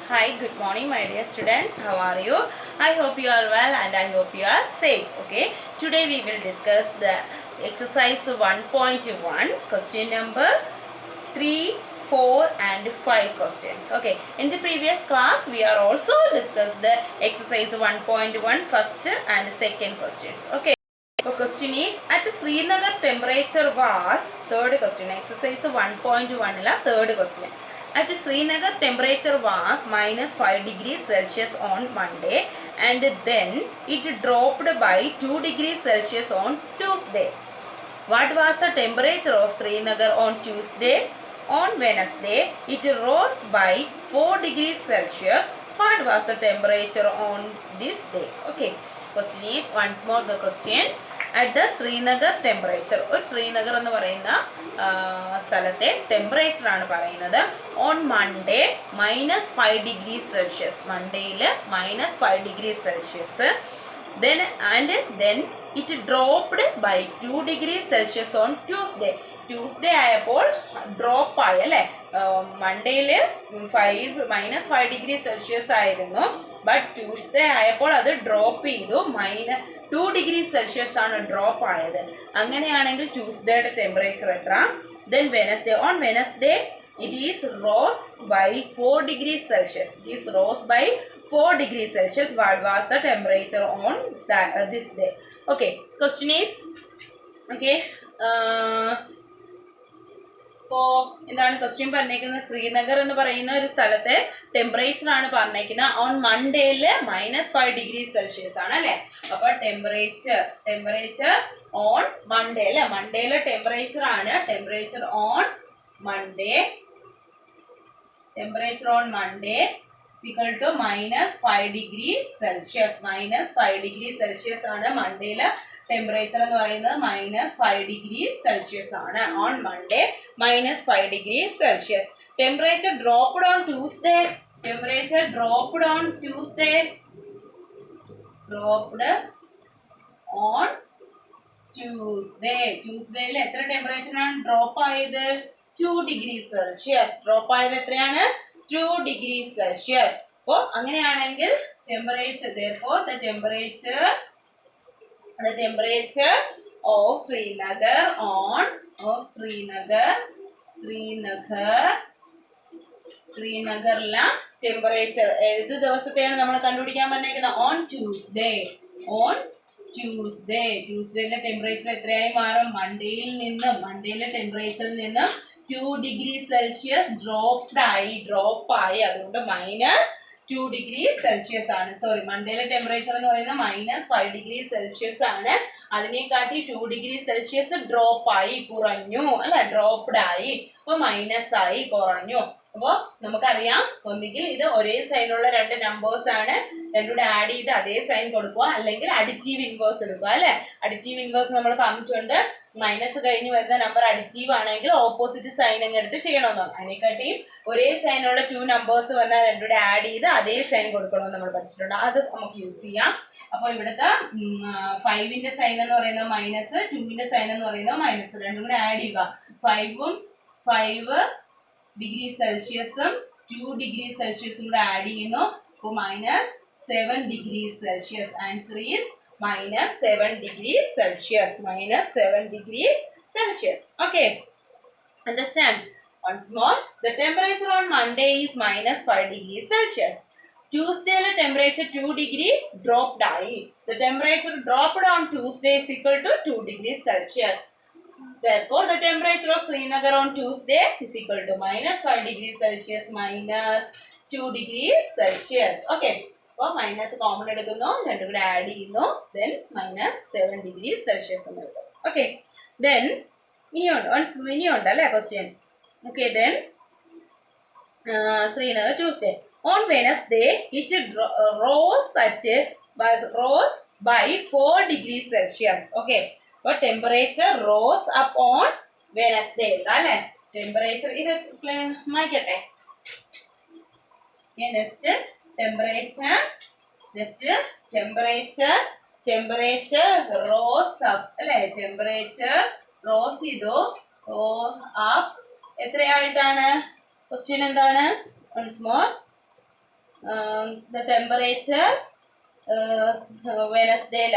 Hi, good morning, my dear students. How are you? I hope you are well and I hope you are safe. Okay, today we will discuss the exercise 1.1, question number 3, 4, and 5 questions. Okay, in the previous class, we are also discussed the exercise 1.1 first and second questions. Okay. So question is at Srinagar temperature was third question exercise 1.1 la third question. At Srinagar temperature was minus 5 degrees Celsius on Monday and then it dropped by 2 degrees Celsius on Tuesday. What was the temperature of Srinagar on Tuesday? On Wednesday, it rose by 4 degrees Celsius. What was the temperature on this day? Okay. Question is once more the question. At the Srinagar temperature. ഒരു ശ്രീനഗർ എന്ന് പറയുന്ന സ്ഥലത്തെ temperature ആണ് പറയുന്നത്. On Monday -5 degrees Celsius. മൺഡേയിൽ -5 degrees Celsius. Then it dropped by 2 degrees Celsius on Tuesday. Tuesday ആയപ്പോൾ drop ആയി അല്ലേ. മൺഡേയിൽ -5 ഡിഗ്രി സെൽഷ്യസ് ആയിരുന്നു. ബട്ട് ട്യൂസ്ഡേ ആയപ്പോൾ അത് ഡ്രോപ്പ് ചെയ്തു. -2 ഡിഗ്രി സെൽഷ്യസ് ആണ് ഡ്രോപ്പ് ആയത്. അങ്ങനെയാണെങ്കിൽ ട്യൂസ്ഡേയുടെ ടെമ്പറേച്ചർ എത്ര? Then Wednesday. On Wednesday it is rose by 4 degrees Celsius. It is rose by 4 degrees Celsius. What was the temperature on this day? Okay. Question is okay. ഇപ്പോൾ എന്താണ് question പറഞ്ഞേക്കുന്നത്? ശ്രീനഗർ എന്ന് പറയുന്ന ഒരു സ്ഥലത്തെ ടെമ്പറേച്ചർ ആണ് പറഞ്ഞേക്കുന്നത്. ഓൺ മൺഡേയിൽ -5 ഡിഗ്രി സെൽഷ്യസ് ആണ് അല്ലേ. അപ്പൊ ടെമ്പറേച്ചർ ഓൺ മൺഡേ അല്ലെ. മൺഡേയിലെ ടെമ്പറേച്ചർ ആണ്. Temperature on Monday is equal to -5 degree Celsius. -5 degree Celsius ആണ് മൺഡേയിലെ ടെമ്പറേച്ചർ എന്ന് പറയുന്നത്. -5 degree Celsius ആണ് on Monday. -5 degree Celsius. Temperature dropped on Tuesday. ട്യൂസ്ഡേയിൽ എത്ര ടെമ്പറേച്ചർ ആണ് ഡ്രോപ്പ് ആയത്? 2 degree Celsius. ഡ്രോപ്പ് ആയത് എത്രയാണ്? 2 degree Celsius. അപ്പോൾ അങ്ങനെയാണെങ്കിൽ temperature therefore the temperature of ശ്രീനഗറിലെ ടെമ്പറേച്ചർ ഏത് ദിവസത്തെയാണ് നമ്മൾ കണ്ടുപിടിക്കാൻ പറഞ്ഞേക്കുന്നത്? ഓൺ ട്യൂസ്ഡേയിലെ ടെമ്പറേച്ചർ എത്രയായി മാറും? മൺഡേയിലെ ടെമ്പറേച്ചറിൽ നിന്നും 2 ഡിഗ്രി സെൽഷ്യസ് ഡ്രോപ്പ് ആയി. അതുകൊണ്ട് -2 ഡിഗ്രി സെൽഷ്യസ് ആണ്. സോറി, മൺഡേയിലെ ടെമ്പറേച്ചർ എന്ന് പറയുന്നത് -5 ഡിഗ്രി സെൽഷ്യസ് ആണ്. അതിനെക്കാട്ടി 2 ഡിഗ്രി സെൽഷ്യസ് ഡ്രോപ്പ് ആയി, കുറഞ്ഞു അല്ലെ. ഡ്രോപ്ഡ് ആയി, അപ്പൊ മൈനസ് ആയി, കുറഞ്ഞു. അപ്പോൾ നമുക്കറിയാം ഒന്നുകിൽ ഇത് ഒരേ സൈനുള്ള രണ്ട് നമ്പേഴ്സ് ആണ്, രണ്ടുകൂടെ ആഡ് ചെയ്ത് അതേ സൈൻ കൊടുക്കുക, അല്ലെങ്കിൽ അഡിറ്റീവ് ഇൻവേഴ്സ് എടുക്കുക അല്ലെ. അഡിറ്റീവ് ഇൻവേഴ്സ് നമ്മൾ പറഞ്ഞിട്ടുണ്ട്. മൈനസ് കഴിഞ്ഞ് വരുന്ന നമ്പർ അഡിറ്റീവ് ആണെങ്കിൽ ഓപ്പോസിറ്റ് സൈൻ അങ്ങ് എടുത്ത് ചെയ്യണമെന്നാണ്. അതിനെക്കാട്ടിയും ഒരേ സൈനുള്ള 2 നമ്പേഴ്സ് വന്നാൽ രണ്ടുകൂടെ ആഡ് ചെയ്ത് അതേ സൈൻ കൊടുക്കണമെന്ന് നമ്മൾ പഠിച്ചിട്ടുണ്ട്. അത് നമുക്ക് യൂസ് ചെയ്യാം. അപ്പോൾ ഇവിടുത്തെ 5ന്റെ സൈൻ എന്ന് പറയുന്നത് മൈനസ്, 2ന്റെ സൈൻ എന്ന് പറയുന്നത് മൈനസ്. രണ്ടും കൂടെ ആഡ് ചെയ്യുക. 5 ഡിഗ്രി സെൽഷ്യസും 2 ഡിഗ്രി സെൽഷ്യസും കൂടെ ആഡ് ചെയ്യുന്നു. അപ്പോൾ -7 degree Celsius. Answer is -7 degree Celsius. Okay. Understand? Once more, the temperature on Monday is -5 degrees Celsius. Tuesday temperature 2 degree dropped ആയി. The temperature dropped on Tuesday is equal to 2 degrees Celsius. Therefore, the temperature of Srinagar on Tuesday is equal to -5 degrees Celsius -2 degrees Celsius. Okay. അപ്പോൾ minus common എടുക്കുന്നു, രണ്ടും കൂടെ add ചെയ്യുന്നു. Then -7 degrees Celsius എന്ന് എടുക്കും. Okay. Then ഇനിയുണ്ട് അല്ലേ question. Okay. Then Srinagar Tuesday. On Wednesday, it rose by 4 degrees Celsius. Okay. But temperature rose up on Wednesday. അല്ലേ. ടെമ്പറേച്ചർ ഇത് മായ്ക്കട്ടെ. Next temperature rose up അല്ലേ. ടെമ്പറേച്ചർ റോസ് ചെയ്തു, up എത്രയായിട്ടാണ്? Question എന്താണ്? once more, the temperature Wednesday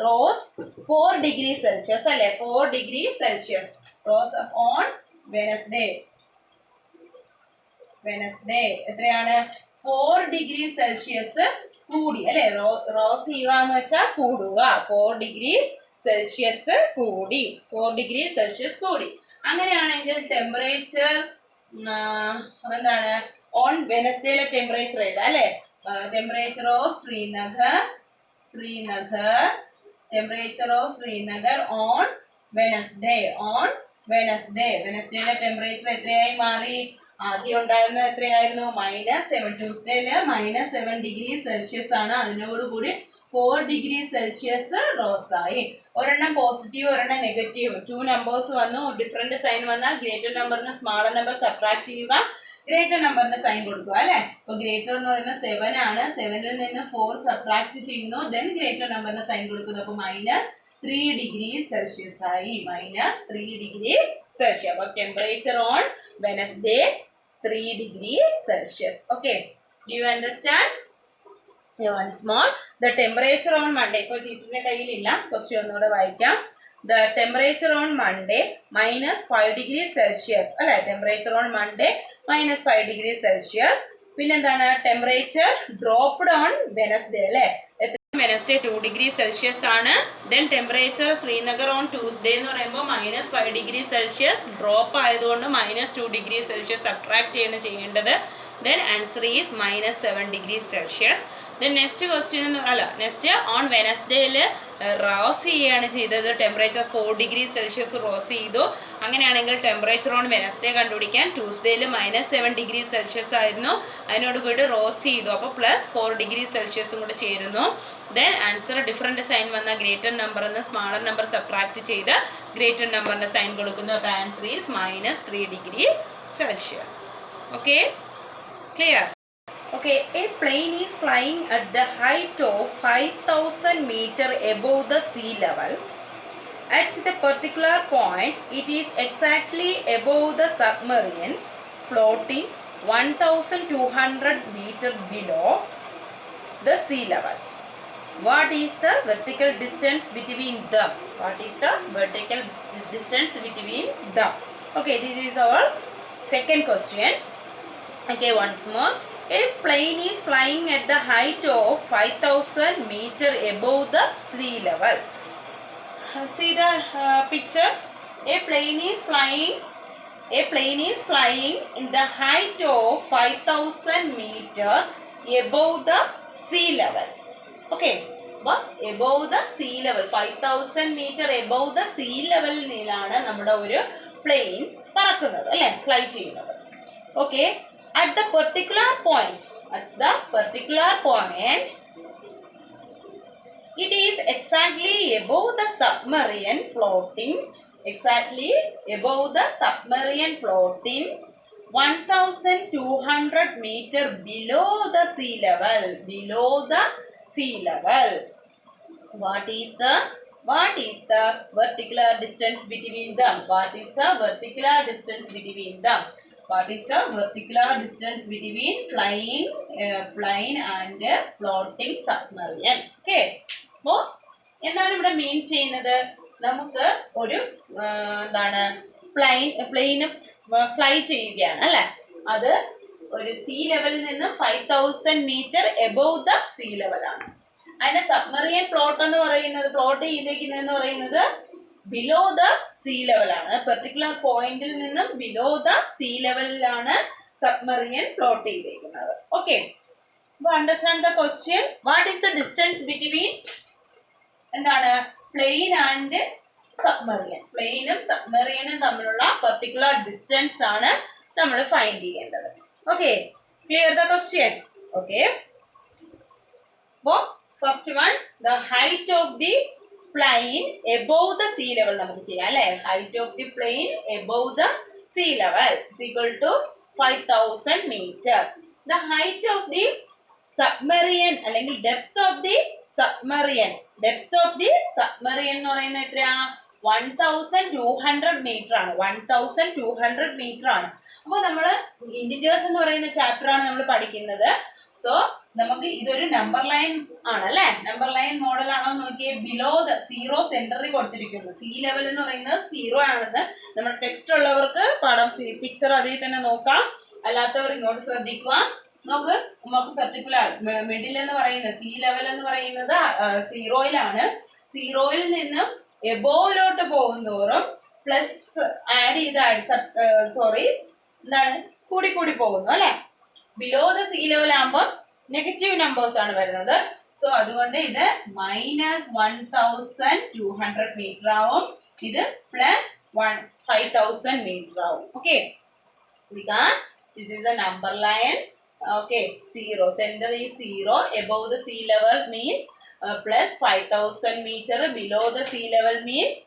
rose 4 degrees Celsius അല്ലേ 4 degrees Celsius rose on Wednesday എത്രയാണ് 4 degree Celsius കൂടി അല്ലെ റോസ് ചെയ്യുക എന്ന് വെച്ചാൽ കൂടുക 4 ഡിഗ്രി സെൽഷ്യസ് കൂടി 4 ഡിഗ്രി സെൽഷ്യസ് കൂടി അങ്ങനെയാണെങ്കിൽ ടെമ്പറേച്ചർ എന്താണ് ഓൺ വെനസ്ഡേയിലെ ടെമ്പറേച്ചർ എഴുതാം അല്ലെ temperature of Srinagar temperature of Srinagar on വെനസ്ഡേയിലെ ടെമ്പറേച്ചർ എത്രയായി മാറി ആദ്യം ഉണ്ടായിരുന്നത് എത്രയായിരുന്നു -7 ട്യൂസ്ഡേയില് -7 ഡിഗ്രി സെൽഷ്യസ് ആണ് അതിനോടുകൂടി 4 ഡിഗ്രി സെൽഷ്യസ് റോസ് ആയി ഒരെണ്ണം പോസിറ്റീവ് ഒരെണ്ണം നെഗറ്റീവ് 2 നമ്പേഴ്സ് വന്നു ഡിഫറെന്റ് സൈൻ വന്നാൽ ഗ്രേറ്റർ നമ്പറിന് സ്മാളർ നമ്പർ സബ്ട്രാക്ട് ചെയ്യുക ഗ്രേറ്റർ നമ്പറിന്റെ സൈൻ കൊടുക്കുക അല്ലെ അപ്പൊ ഗ്രേറ്റർ എന്ന് പറയുന്നത് 7 ആണ് 7ൽ നിന്ന് 4 സബ്ട്രാക്ട് ചെയ്യുന്നു ദെൻ ഗ്രേറ്റർ നമ്പറിന്റെ സൈൻ കൊടുക്കുന്നു അപ്പൊ -3 ഡിഗ്രി സെൽഷ്യസ് ആയി -3 ഡിഗ്രി സെൽഷ്യസ് അപ്പൊ temperature on Wednesday 3 degree Celsius. Okay, do you understand? Once more, the temperature on Monday. ഇപ്പോൾ ടീച്ചറിന്റെ കയ്യിലില്ല ക്വസ്റ്റ്യൻ ഒന്നുകൂടെ വായിക്കാം. The temperature on Monday -5 degree Celsius അല്ലെ temperature on Monday -5 degree Celsius. പിന്നെന്താണ് temperature dropped on Wednesday അല്ലെ Wednesday 2 degree Celsius ആണ് then temperature Srinagar on Tuesday എന്ന് പറയുമ്പോൾ -5 ഡിഗ്രി സെൽഷ്യസ് ഡ്രോപ്പ് ആയതുകൊണ്ട് -2 ഡിഗ്രി സെൽഷ്യസ് സബ്ട്രാക്ട് ചെയ്യേണ്ടത് then answer is -7 degree Celsius then next question next on വെനസ്ഡേയിൽ rose ചെയ്യുകയാണ് ചെയ്തത് ടെമ്പറേച്ചർ 4 ഡിഗ്രി സെൽഷ്യസ് റോസ് ചെയ്തു അങ്ങനെയാണെങ്കിൽ ടെമ്പറേച്ചർ ഓൺ വെനസ്ഡേ കണ്ടുപിടിക്കാൻ ട്യൂസ്ഡേയിൽ -7 ഡിഗ്രി സെൽഷ്യസ് ആയിരുന്നു അതിനോട് കൂടി റോസ് ചെയ്തു അപ്പോൾ +4 ഡിഗ്രി സെൽഷ്യസും കൂടെ ചേരുന്നു ദെൻ ആൻസർ ഡിഫറെൻറ്റ് സൈൻ വന്ന ഗ്രേറ്റർ നമ്പറിൽ നിന്ന് സ്മാളർ നമ്പർ സബ്ട്രാക്ട് ചെയ്ത് ഗ്രേറ്റർ നമ്പറിൻ്റെ സൈൻ കൊടുക്കുന്നു അപ്പോൾ answer is -3 degree Celsius okay clear Okay, a plane is flying at the height of 5,000 meter above the sea level. At the particular point, it is exactly above the submarine, floating 1,200 meter below the sea level. What is the vertical distance between them? Okay, this is our second question. Okay, once more. A plane is flying at the height of 5,000 meter above the sea level. See the picture. A plane is flying in the height of 5,000 meter above the sea level. Okay, but above the sea level 5,000 meter above the sea level നിലാണ് നമ്മുടെ ഒരു plain പറക്കുന്നത് അല്ലേ fly ചെയ്യുന്നത് okay at the particular point it is exactly above the submarine floating 1,200 meter below the sea level what is the vertical distance between them What is the vertical distance between flying plane and floating submarine? Okay. അപ്പോൾ എന്താണ് ഇവിടെ മീൻ ചെയ്യുന്നത് നമുക്ക് ഒരു പ്ലെയിന് fly ചെയ്യുകയാണ് അല്ലെ അത് ഒരു സീ ലെവലിൽ നിന്നും 5,000 മീറ്റർ എബോവ് ദ സീ ലെവലാണ് അതിന്റെ സബ്മറീൻ പ്ലോട്ട് ചെയ്തിരിക്കുന്നതെന്ന് പറയുന്നത് ബിലോ ദ സീ ലെവലാണ് പെർട്ടിക്കുലർ പോയിന്റിൽ നിന്നും ബിലോ ദ സീ ലെവലിലാണ് സബ്മറീൻ പ്ലോട്ട് ചെയ്തിരിക്കുന്നത് ഓക്കെ അപ്പോൾ understand the question what is the distance between എന്താണ് പ്ലെയിൻ ആൻഡ് സബ്മറീൻ പ്ലെയിനും സബ്മറീനും തമ്മിലുള്ള പെർട്ടിക്കുലർ ഡിസ്റ്റൻസ് ആണ് നമ്മൾ ഫൈൻഡ് ചെയ്യേണ്ടത് okay clear the question okay അപ്പോൾ first one the height of the plane above the sea level നമുക്ക് ചെയ്യാം അല്ലേ height of the plane above the sea level is equal to 5,000 meter. The height of the submarine അല്ലെങ്കിൽ depth of the submarine എന്ന് പറയുന്നത് എത്രയാണ് 1,200 meter ആണ് 1,200 meter ആണ് അപ്പോൾ നമ്മൾ ഇന്റിജേഴ്സ് എന്ന് പറയുന്ന ചാപ്റ്റർ ആണ് നമ്മൾ പഠിക്കുന്നത് സോ നമുക്ക് ഇതൊരു നമ്പർ ലൈൻ ആണ് അല്ലെ, നമ്പർ ലൈൻ മോഡൽ ആണോ നോക്കിയേ. ബിലോ ദ സീറോ സെന്ററിൽ കൊടുത്തിരിക്കുന്നു. സീ ലെവൽ എന്ന് പറയുന്നത് 0 ആണെന്ന് നമ്മുടെ ടെക്സ്റ്റ് ഉള്ളവർക്ക് പടം പിക്ചർ അതിൽ തന്നെ നോക്കാം, അല്ലാത്തവർ ഇങ്ങോട്ട് ശ്രദ്ധിക്കുക. നമുക്ക് പെർട്ടിക്കുലർ മിഡിൽ എന്ന് പറയുന്നത് സീ ലെവൽ എന്ന് പറയുന്നത് 0-യിലാണ്. 0-യിൽ നിന്നും എബോവിലോട്ട് പോകുന്തോറും പ്ലസ് ആഡ് എന്താണ് കൂടി കൂടി പോകുന്നു അല്ലെ. ബിലോ ദ സീ ലെവൽ ആകുമ്പോൾ നെഗറ്റീവ് നമ്പേഴ്സ് ആണ് വരുന്നത്. സോ അതുകൊണ്ട് ഇത് -1200 മീറ്റർ ആവും, ഇത് +5000 മീറ്റർ ആവും. Okay, because this is A number line. Okay, 0 center is 0, above the sea level means +5000 meter, below the sea level means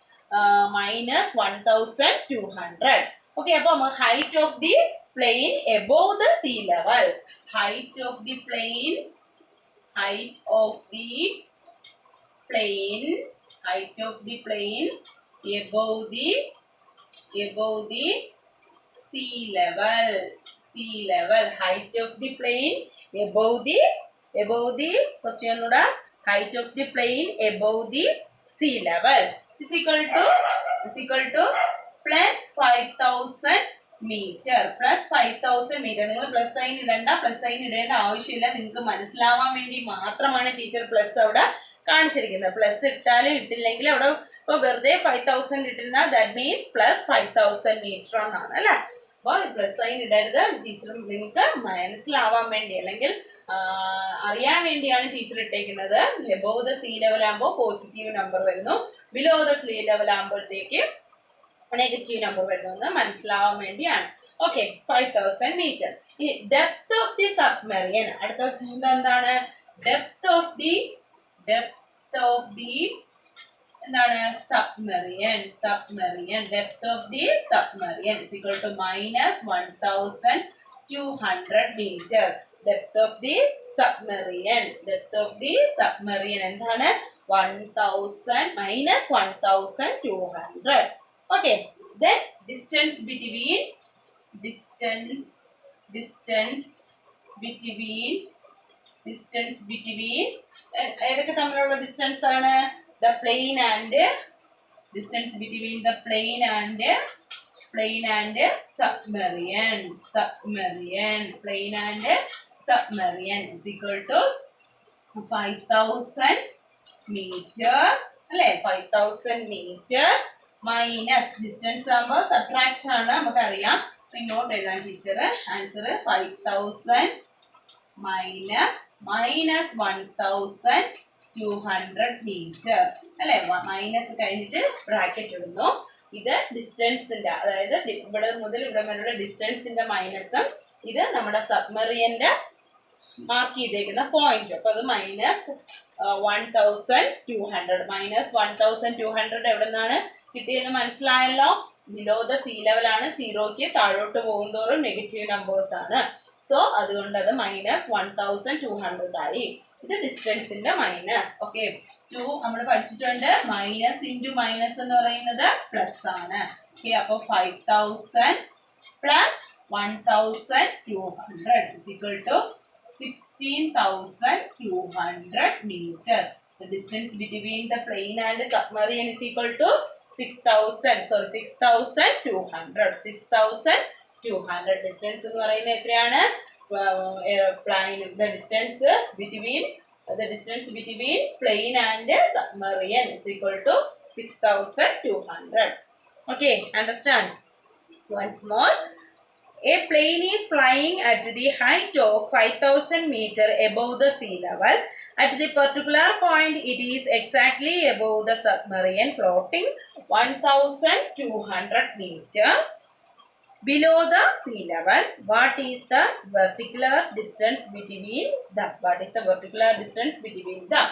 -1200. Okay, appo height of the plane above the sea level, height of the plane above the sea level, height of the plane above the question noda, height of the plane above the sea level is equal to +5000 meter. +5000 meter. നിങ്ങൾ plus sine ഇടേണ്ട ആവശ്യമില്ല, നിങ്ങൾക്ക് മനസ്സിലാവാൻ വേണ്ടി മാത്രമാണ് teacher plus അവിടെ കാണിച്ചിരിക്കുന്നത്. Plus ഇട്ടാലും ഇട്ടില്ലെങ്കിൽ അവിടെ ഇപ്പോൾ വെറുതെ 5000 ഇട്ടിരുന്നാൽ ദാറ്റ് മീൻസ് +5000 മീറ്റർ എന്നാണ് അല്ലേ. അപ്പോൾ പ്ലസ് സൈൻ ഇടരുത്, ടീച്ചർ നിങ്ങൾക്ക് മനസ്സിലാവാൻ വേണ്ടി അല്ലെങ്കിൽ അറിയാൻ വേണ്ടിയാണ് ടീച്ചർ ഇട്ടേക്കുന്നത്. എബോവ് ദ സീ ലെവൽ ആകുമ്പോൾ പോസിറ്റീവ് നമ്പർ വരുന്നു, ബിലോ ദ സീ ലെവൽ ആകുമ്പോഴത്തേക്ക് നെഗറ്റീവ് നമ്പർ വരുന്നു എന്ന് മനസ്സിലാവാൻ വേണ്ടിയാണ്. Okay, 5000 meter. ഇനി ഡെപ്ത് ഓഫ് ദി സബ്മെറിയൻ, അടുത്ത എന്താണ്? ഡെപ്ത് ഓഫ് ദി എന്താണ്? Submarine. Depth of the submarine is equal to -1200 meter. Depth of the submarine എന്താണ്? -1200. Okay, then distance between ഏതൊക്കെ തമ്മിലുള്ള ഡിസ്റ്റൻസ് ആണ്? the plane and distance between the plane and submarine. Plane and submarine is equal to 5000 meter അല്ലേ. 5000 meter minus distance ആകുമ്പോൾ subtract ആണ് നമുക്കറിയാം. ഇങ്ങോട്ട് എഴുതാൻ ടീച്ചർ ആൻസർ 5000 -1200 മീറ്റർ അല്ലെ. മൈനസ് കഴിഞ്ഞിട്ട് ബ്രാക്കറ്റ് ഇടുന്നു. ഇത് ഡിസ്റ്റൻസിന്റെ, അതായത് ഇവിടെ മുതൽ ഇവിടെ വരെയുള്ള ഡിസ്റ്റൻസിന്റെ മൈനസും ഇത് നമ്മുടെ സബ്മറിയന്റെ മാർക്ക് ചെയ്തേക്കുന്ന പോയിന്റ്. അപ്പൊ അത് -1200 എവിടെ നിന്നാണ് കിട്ടിയെന്ന് മനസ്സിലായല്ലോ. ബിലോ ദ സീ ലെവൽ ആണ്, 0ക്ക് താഴോട്ട് പോകുന്തോറും നെഗറ്റീവ് നമ്പേഴ്സ് ആണ്. സോ അതുകൊണ്ട് അത് -1200 ആയി. ഇത് ഡിസ്റ്റൻസിന്റെ മൈനസ്. ഓക്കെ, 2 നമ്മൾ പഠിച്ചിട്ടുണ്ട്. മൈനസ് ഇൻറ്റു മൈനസ് എന്ന് പറയുന്നത് പ്ലസ് ആണ്. ഓക്കെ, അപ്പൊ 5000 plus 1200 is equal to 16200 meter. The distance between the plane and submarine is equal to 6200. Distance എന്ന് പറയുന്നത് എത്രയാണ്? the distance between plane and submarine is equal to 6200. Okay, understand? Once more, a plane is flying at the height of 5000 meter above the sea level. At the particular point, it is exactly above the submarine floating 1200 meter below the sea level. What is the vertical distance between them?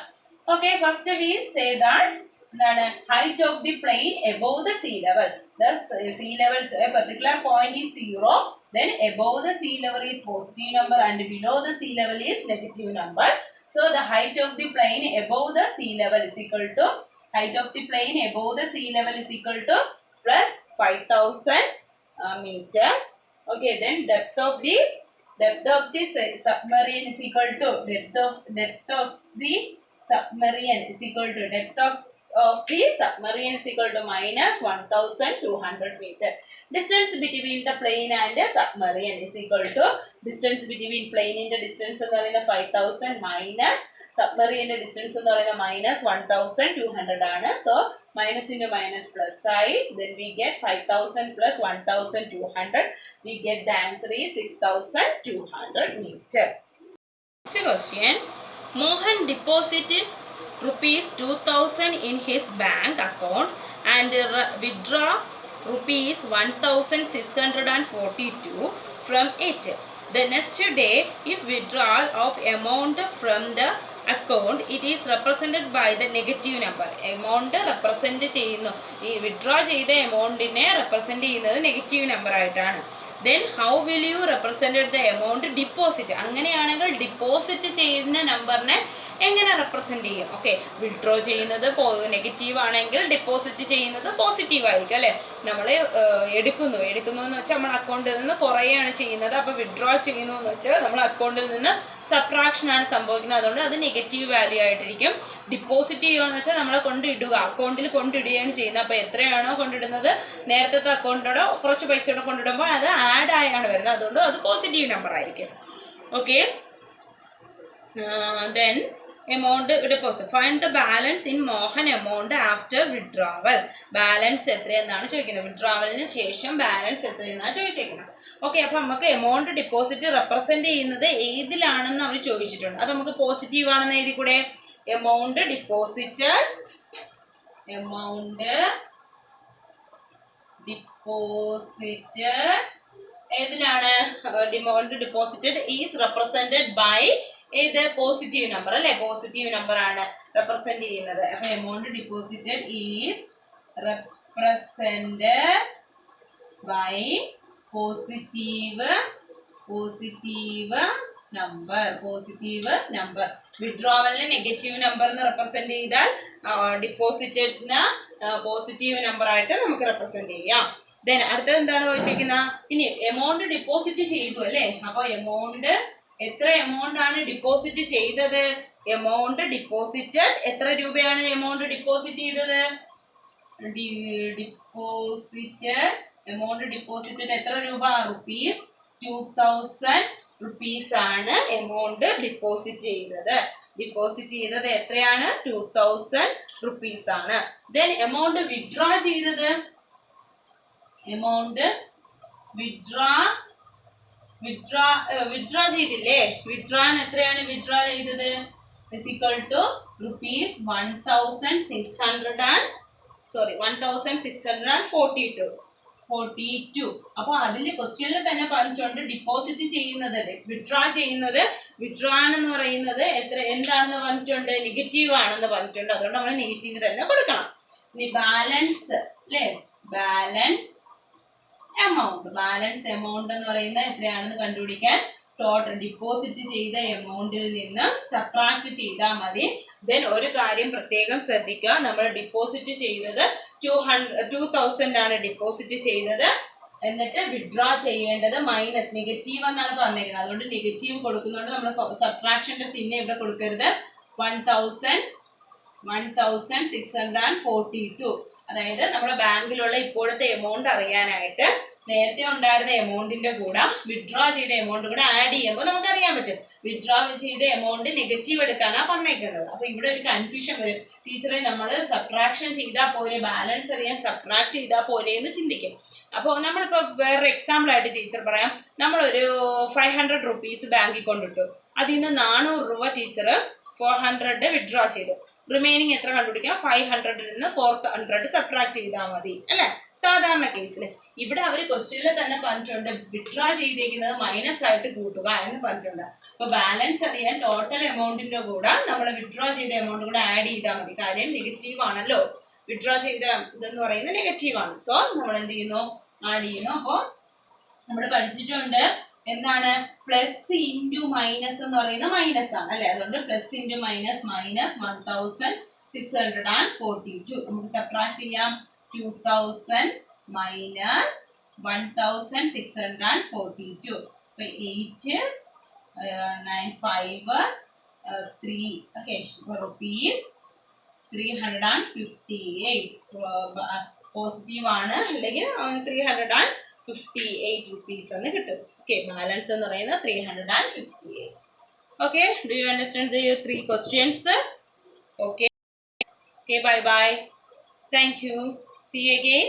Okay, first we say that the height of the plane above the sea level. The sea level, a particular point is 0, then above the sea level is positive number and below the sea level is negative number. So the height of the plane above the sea level is equal to plus 5000 meter. Okay, then depth of the depth of the submarine is equal to depth of the submarine is equal to depth of the submarine is equal to minus 1200 meter. Distance between the plane and the submarine is equal to distance between plane in the distance എന്ന് പറയുന്നത് 5000 minus submarine distance എന്ന് പറയുന്നത് minus 1200 ആണ്. So minus into minus plus ആയി. Then we get 5000 plus 1200. We get the answer is 6200 meter. Next question. Mohan deposited rupees 2000 in his bank account and withdraw rupees 1642 from it. The next day, if withdrawal of amount from the account, it is represented by the negative number. Amount represent ചെയ്യുന്നു. ഈ withdraw ചെയ്ത amountനെ represent ചെയ്യുന്നത് negative number ആയിട്ടാണ്. Then how will you represent the amount deposit? അങ്ങനെയാണെങ്കിൽ deposit ചെയ്യുന്ന നമ്പറിനെ എങ്ങനെ represent ചെയ്യും? ഓക്കെ, വിഡ്രോ ചെയ്യുന്നത് നെഗറ്റീവ് ആണെങ്കിൽ ഡിപ്പോസിറ്റ് ചെയ്യുന്നത് പോസിറ്റീവ് ആയിരിക്കും അല്ലേ. നമ്മൾ എടുക്കുന്നു എന്ന് വെച്ചാൽ നമ്മൾ അക്കൗണ്ടിൽ നിന്ന് കുറയാണ് ചെയ്യുന്നത്. അപ്പോൾ വിഡ്രോ ചെയ്യുന്നു എന്ന് വെച്ചാൽ നമ്മൾ അക്കൗണ്ടിൽ നിന്ന് സബ്ട്രാക്ഷൻ ആണ് സംഭവിക്കുന്നത്. അതുകൊണ്ട് അത് നെഗറ്റീവ് വാല്യൂ ആയിട്ടിരിക്കും. ഡിപ്പോസിറ്റ് ചെയ്യുക എന്ന് വെച്ചാൽ നമ്മളെ കൊണ്ടിടുക, അക്കൗണ്ടിൽ കൊണ്ടിടുകയാണ് ചെയ്യുന്നത്. അപ്പോൾ എത്രയാണോ കൊണ്ടിടുന്നത് നേരത്തെ അക്കൗണ്ടിനോടോ കുറച്ച് പൈസയോടെ കൊണ്ടിടുമ്പോൾ അത് ആഡ് ആയാണ് വരുന്നത്. അതുകൊണ്ട് അത് പോസിറ്റീവ് നമ്പർ ആയിരിക്കും. Okay, then amount deposit. Find the balance in Mohan amount after withdrawal. Balance എത്രയെന്നാണ് ചോദിക്കുന്നത്. വിഡ്രോവലിന് ശേഷം ബാലൻസ് എത്രയെന്നാണ് ചോദിച്ചേക്കുന്നത്. ഓക്കെ, അപ്പോൾ നമുക്ക് എമൗണ്ട് ഡിപ്പോസിറ്റ് റെപ്രസെന്റ് ചെയ്യുന്നത് ഏതിലാണെന്ന് അവർ ചോദിച്ചിട്ടുണ്ട്. അത് നമുക്ക് പോസിറ്റീവ് ആണെന്ന് എഴുതി കൂടെ. എമൗണ്ട് ഡിപ്പോസിറ്റഡ് ഏതിലാണ്? Amount deposited is represented by ഏത്? പോസിറ്റീവ് നമ്പർ അല്ലെ. പോസിറ്റീവ് നമ്പർ ആണ് റെപ്രസെന്റ് ചെയ്യുന്നത്. അപ്പൊ amount deposited is represented by positive number. വിഡ്രോവലിന് നെഗറ്റീവ് നമ്പർ എന്ന് റെപ്രസെന്റ് ചെയ്താൽ ഡിപ്പോസിറ്റഡിന് പോസിറ്റീവ് നമ്പർ ആയിട്ട് നമുക്ക് റെപ്രസെന്റ് ചെയ്യാം. ദെൻ അടുത്തത് എന്താണ് ചോദിച്ചിരിക്കുന്നത്? ഇനി എമൗണ്ട് ഡിപ്പോസിറ്റ് ചെയ്തു അല്ലേ. അപ്പൊ എമൗണ്ട് എത്ര എമൗണ്ട് ആണ് ഡിപ്പോസിറ്റ് ചെയ്തത്? എമൗണ്ട് ഡിപ്പോസിറ്റഡ് എത്ര രൂപയാണ് എമൗണ്ട് ഡിപ്പോസിറ്റ് ചെയ്തത്? എമൗണ്ട് ഡിപ്പോസിറ്റഡ് എത്ര രൂപ? rupees 2000 rupees ആണ് എമൗണ്ട് ഡിപ്പോസിറ്റ് ചെയ്തത്. ഡിപ്പോസിറ്റ് ചെയ്തത് എത്രയാണ്? 2000 rupees ആണ്. ദെൻ എമൗണ്ട് വിഡ്രോ ചെയ്തത്, എമൗണ്ട് വിഡ്രോ ചെയ്തില്ലേ? വിഡ്രോന് എത്രയാണ് വിഡ്രോ ചെയ്തത്? is equal to rupees 1642. അപ്പൊ അതിൽ ക്വസ്റ്റ്യനിൽ തന്നെ പറഞ്ഞിട്ടുണ്ട് ഡിപ്പോസിറ്റ് ചെയ്യുന്നത്, വിഡ്രോ ചെയ്യുന്നത്. വിഡ്രോ ആണെന്ന് പറയുന്നത് എന്താണെന്ന് പറഞ്ഞിട്ടുണ്ട്? നെഗറ്റീവ് ആണെന്ന് പറഞ്ഞിട്ടുണ്ട്. അതുകൊണ്ട് നമ്മൾ നെഗറ്റീവ് തന്നെ കൊടുക്കണം. ഇനി ബാലൻസ് അല്ലേ, ബാലൻസ് എമൗണ്ട് എന്ന് പറയുന്നത് എത്രയാണെന്ന് കണ്ടുപിടിക്കാൻ ടോട്ടൽ ഡിപ്പോസിറ്റ് ചെയ്ത എമൗണ്ടിൽ നിന്ന് സബ്ട്രാക്ട് ചെയ്താൽ മതി. ദെൻ ഒരു കാര്യം പ്രത്യേകം ശ്രദ്ധിക്കുക, നമ്മൾ ഡിപ്പോസിറ്റ് ചെയ്തത് 2000 ആണ് ഡിപ്പോസിറ്റ് ചെയ്തത്. എന്നിട്ട് വിഡ്രോ ചെയ്യേണ്ടത് മൈനസ് നെഗറ്റീവ് എന്നാണ് പറഞ്ഞിരിക്കുന്നത്. അതുകൊണ്ട് നെഗറ്റീവ് കൊടുക്കുന്നതുകൊണ്ട് നമ്മൾ സബ്ട്രാക്ഷന്റെ ചിഹ്നം ഇവിടെ കൊടുക്കരുത്. 1642. അതായത് നമ്മുടെ ബാങ്കിലുള്ള ഇപ്പോഴത്തെ എമൗണ്ട് അറിയാനായിട്ട് നേരത്തെ ഉണ്ടായിരുന്ന എമൗണ്ടിന്റെ കൂടെ വിഡ്രോ ചെയ്ത എമൗണ്ട് കൂടെ ആഡ് ചെയ്യുമ്പോൾ നമുക്ക് അറിയാൻ പറ്റും. വിഡ്രോ ചെയ്ത എമൗണ്ട് നെഗറ്റീവ് എടുക്കാനാണ് പറഞ്ഞേക്കുന്നത്. അപ്പൊ ഇവിടെ ഒരു കൺഫ്യൂഷൻ വരും. ടീച്ചറെ നമ്മൾ സബ്ട്രാക്ഷൻ ചെയ്താൽ പോലെ, ബാലൻസ് അറിയാൻ സബ്ട്രാക്ട് ചെയ്താൽ പോലെ എന്ന് ചിന്തിക്കും. അപ്പോൾ നമ്മളിപ്പോൾ വേറൊരു എക്സാമ്പിൾ ആയിട്ട് ടീച്ചർ പറയാം. നമ്മളൊരു 500 rupees ബാങ്കിൽ കൊണ്ടിട്ടു. അതിൽ നിന്ന് 400 രൂപ ടീച്ചർ 400 വിഡ്രോ ചെയ്തു. റിമൈനിങ് എത്ര കണ്ടുപിടിക്കാം? 500 നിന്ന് 400 സബ്ട്രാക്ട് ചെയ്താൽ മതി അല്ലെ, സാധാരണ കേസിൽ. ഇവിടെ അവർ ക്വസ്റ്റ്യനിൽ തന്നെ പറഞ്ഞിട്ടുണ്ട് വിഡ്രോ ചെയ്തേക്കുന്നത് മൈനസ് ആയിട്ട് കൂട്ടുക എന്ന് പറഞ്ഞിട്ടുണ്ട്. അപ്പൊ ബാലൻസ് അറിയാൻ ടോട്ടൽ എമൗണ്ടിന്റെ കൂടെ നമ്മൾ വിഡ്രോ ചെയ്ത എമൗണ്ട് കൂടെ ആഡ് ചെയ്താൽ മതി. കാര്യം നെഗറ്റീവ് ആണല്ലോ, വിഡ്രോ ചെയ്ത ഇതെന്ന് പറയുന്നത് നെഗറ്റീവ് ആണ്. സോ നമ്മൾ എന്ത് ചെയ്യുന്നു? ആഡ് ചെയ്യുന്നു. അപ്പോൾ നമ്മൾ പഠിച്ചിട്ടുണ്ട് എന്താണ്? പ്ലസ് ഇൻറ്റു മൈനസ് എന്ന് പറയുന്നത് മൈനസ് ആണ് അല്ലെ. അതുകൊണ്ട് പ്ലസ് ഇൻറ്റു മൈനസ് 1642. നമുക്ക് സബ്ട്രാക്ട് ചെയ്യാം. 2000 minus 1642. അപ്പോൾ 8 9 5 3 ഓക്കെ rupees 358 പോസിറ്റീവ് ആണ് അല്ലെങ്കിൽ 358 റുപ്പീസ് എന്ന് കിട്ടും. ഓക്കെ ബാലൻസ് എന്ന് പറയുന്നത് 358. Okay do you understand the 3 questions? Okay bye bye. Thank you. See you again.